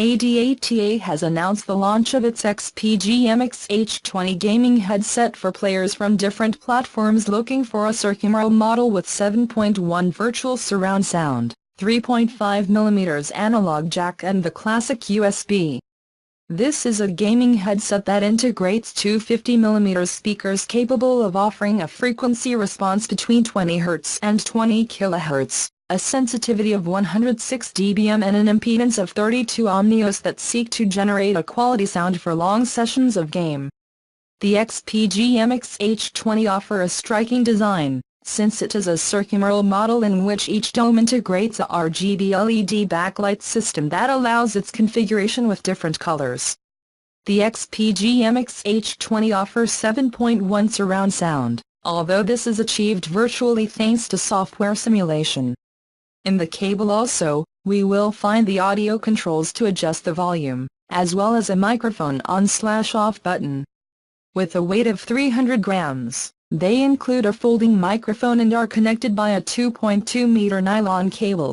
ADATA has announced the launch of its XPG EMIX H20 gaming headset for players from different platforms looking for a circumaural model with 7.1 virtual surround sound, 3.5mm analog jack and the classic USB. This is a gaming headset that integrates two 50mm speakers capable of offering a frequency response between 20 Hz and 20 kHz. A sensitivity of 106 dBm and an impedance of 32 omnios that seek to generate a quality sound for long sessions of game. The XPG EMIX H20 offers a striking design, since it is a circumaural model in which each dome integrates a RGB LED backlight system that allows its configuration with different colors. The XPG EMIX H20 offers 7.1 surround sound, although this is achieved virtually thanks to software simulation. In the cable also, we will find the audio controls to adjust the volume, as well as a microphone on/off button. With a weight of 300 grams, they include a folding microphone and are connected by a 2.2-meter nylon cable.